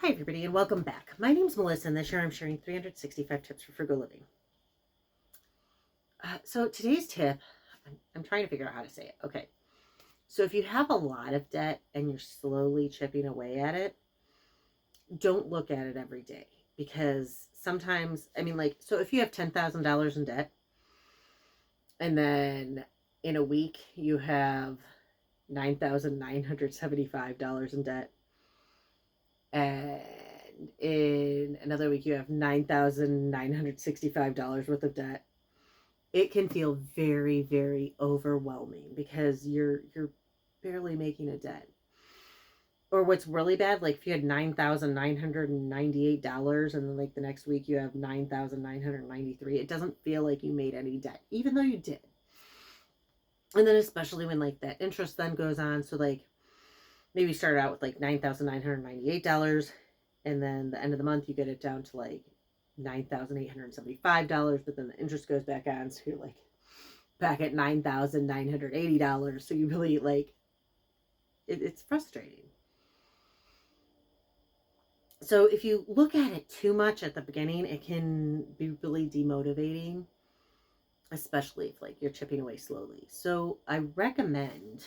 Hi, everybody, and welcome back. My name's Melissa, and this year I'm sharing 365 tips for frugal living. So today's tip, I'm trying to figure out how to say it. Okay, so if you have a lot of debt and you're slowly chipping away at it, don't look at it every day because sometimes, so if you have $10,000 in debt and then in a week you have $9,975 in debt, and in another week you have $9,965 worth of debt, it can feel very, very overwhelming because you're barely making a dent. Or what's really bad, like if you had $9,998 and then like the next week you have 9,993, it doesn't feel like you made any debt, even though you did. And then especially when like that interest then goes on. So like maybe you started out with like $9,998, and then the end of the month you get it down to like $9,875, but then the interest goes back on, so you're like back at $9,980. So you really like it's frustrating. So if you look at it too much at the beginning, it can be really demotivating, especially if like you're chipping away slowly. So I recommend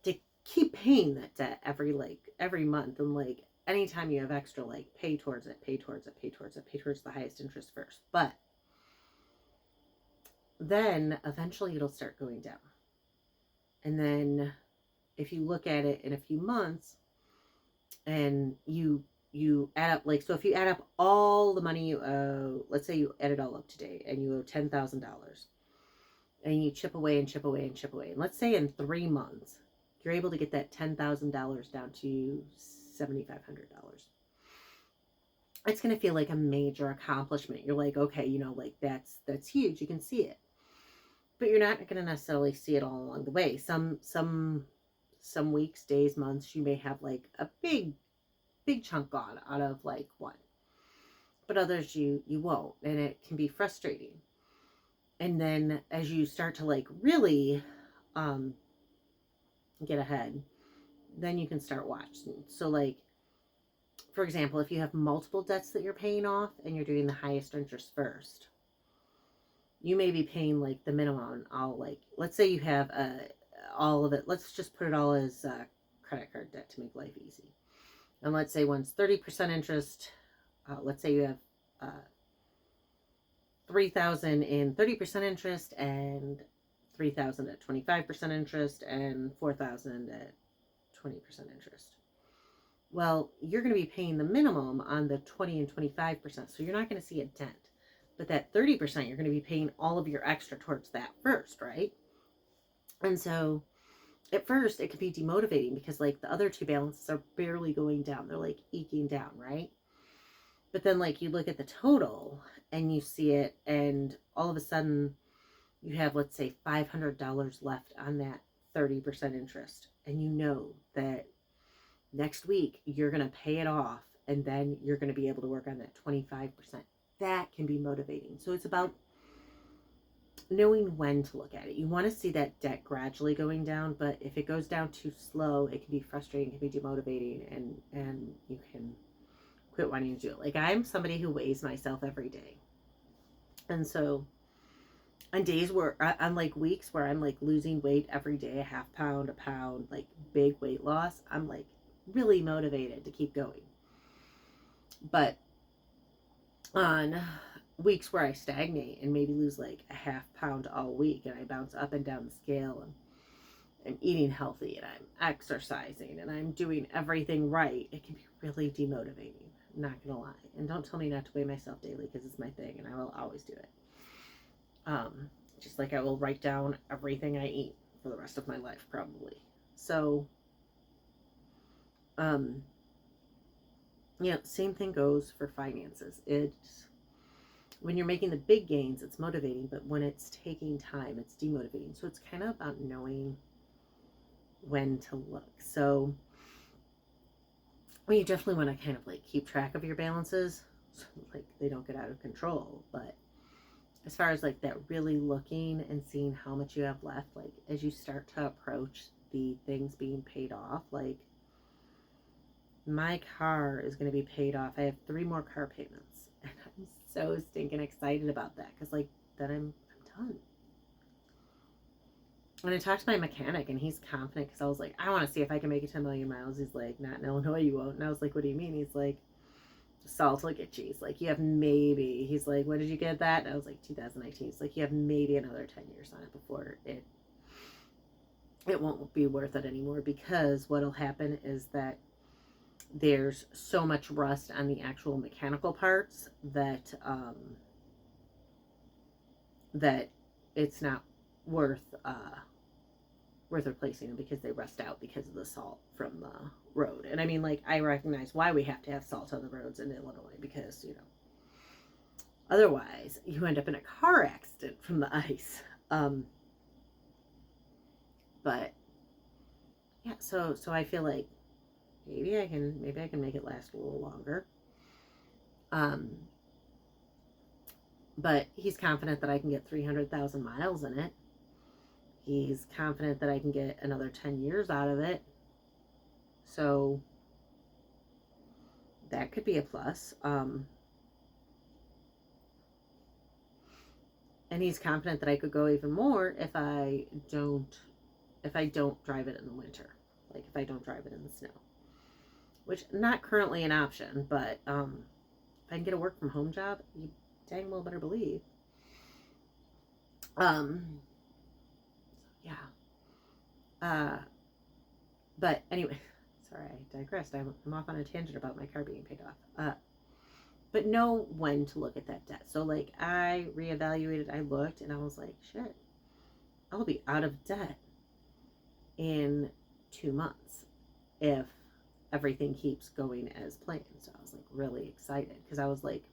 to keep paying that debt every month, and like anytime you have extra, like pay towards it, pay towards it, pay towards it, pay towards the highest interest first. But then eventually it'll start going down. And then if you look at it in a few months and you add up, like, so if you add up all the money you owe, let's say you add it all up today and you owe $10,000, and you chip away and chip away and chip away, and let's say in 3 months you're able to get that $10,000 down to $7,500. It's going to feel like a major accomplishment. You're like, okay, like that's huge. You can see it, but you're not going to necessarily see it all along the way. Some weeks, days, months, you may have like a big chunk gone out of like one, but others you won't, and it can be frustrating. And then as you start to like really get ahead, then you can start watching. So like, for example, if you have multiple debts that you're paying off and you're doing the highest interest first, you may be paying like the minimum. Like, let's say you have all of it. Let's just put it all as credit card debt to make life easy. And let's say one's 30% interest. Let's say you have 3,000 in 30% interest, and 3,000 at 25% interest, and 4,000 at 20% interest. Well, you're going to be paying the minimum on the 20 and 25%, so you're not going to see a dent. But that 30%, you're going to be paying all of your extra towards that first, right? And so at first it can be demotivating because like the other two balances are barely going down. They're like eking down, right? But then like you look at the total and you see it, and all of a sudden you have, let's say, $500 left on that 30% interest. And you know that next week you're going to pay it off, and then you're going to be able to work on that 25%. That can be motivating. So it's about knowing when to look at it. You want to see that debt gradually going down, but if it goes down too slow, it can be frustrating, it can be demotivating, and you can quit wanting to do it. Like, I'm somebody who weighs myself every day. And so on days where, on like weeks where I'm like losing weight every day, a half pound, a pound, like big weight loss, I'm like really motivated to keep going. But on weeks where I stagnate and maybe lose like a half pound all week, and I bounce up and down the scale, and I'm eating healthy and I'm exercising and I'm doing everything right, it can be really demotivating. I'm not gonna lie. And don't tell me not to weigh myself daily, because it's my thing and I will always do it. Just like I will write down everything I eat for the rest of my life, probably. So, same thing goes for finances. It's when you're making the big gains, it's motivating, but when it's taking time, it's demotivating. So it's kind of about knowing when to look. So you definitely want to kind of like keep track of your balances, so like they don't get out of control. But as far as like that, really looking and seeing how much you have left, like as you start to approach the things being paid off, like my car is going to be paid off. I have 3 more car payments. And I'm so stinking excited about that because, like, then I'm done. And I talked to my mechanic, and he's confident because I was like, I want to see if I can make it 10 million miles. He's like, not in Illinois, you won't. And I was like, what do you mean? He's like, salt will get you. He's like, you have maybe. He's like, when did you get that? And I was like, 2019. He's like, you have maybe another 10 years on it before it won't be worth it anymore, because what'll happen is that there's so much rust on the actual mechanical parts that that it's not worth replacing them, because they rust out because of the salt from the road. And I mean, like, I recognize why we have to have salt on the roads in Illinois, because, you know, otherwise you end up in a car accident from the ice. But yeah, so I feel like maybe I can make it last a little longer. But he's confident that I can get 300,000 miles in it. He's confident that I can get another 10 years out of it. So that could be a plus. And he's confident that I could go even more if I don't drive it in the winter. Like, if I don't drive it in the snow. Which, not currently an option, but if I can get a work from home job, you dang well better believe. Yeah. But anyway, sorry, I digressed. I'm off on a tangent about my car being paid off. But know when to look at that debt. So, like, I reevaluated, I looked, and I was like, shit, I'll be out of debt in 2 months if everything keeps going as planned. So I was like really excited, because I was like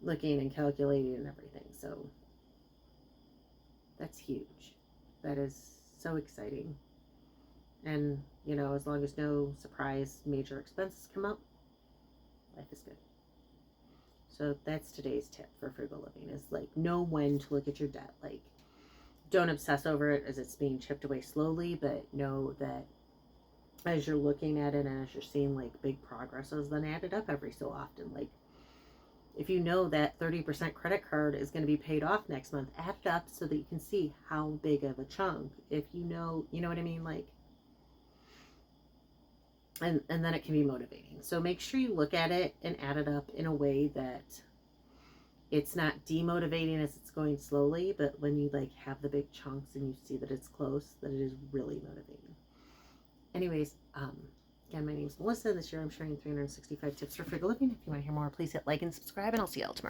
looking and calculating and everything. So that's huge. That is so exciting. And, you know, as long as no surprise major expenses come up, life is good. So that's today's tip for frugal living, is like, know when to look at your debt. Like, don't obsess over it as it's being chipped away slowly, but know that as you're looking at it and as you're seeing like big progresses, then add it up every so often. Like, if you know that 30% credit card is going to be paid off next month, add it up so that you can see how big of a chunk. If you know what I mean? Like, and then it can be motivating. So make sure you look at it and add it up in a way that it's not demotivating as it's going slowly, but when you like have the big chunks and you see that it's close, that it is really motivating. Anyways, again, my name is Melissa. This year I'm sharing 365 tips for frugal living. If you want to hear more, please hit like and subscribe, and I'll see y'all tomorrow.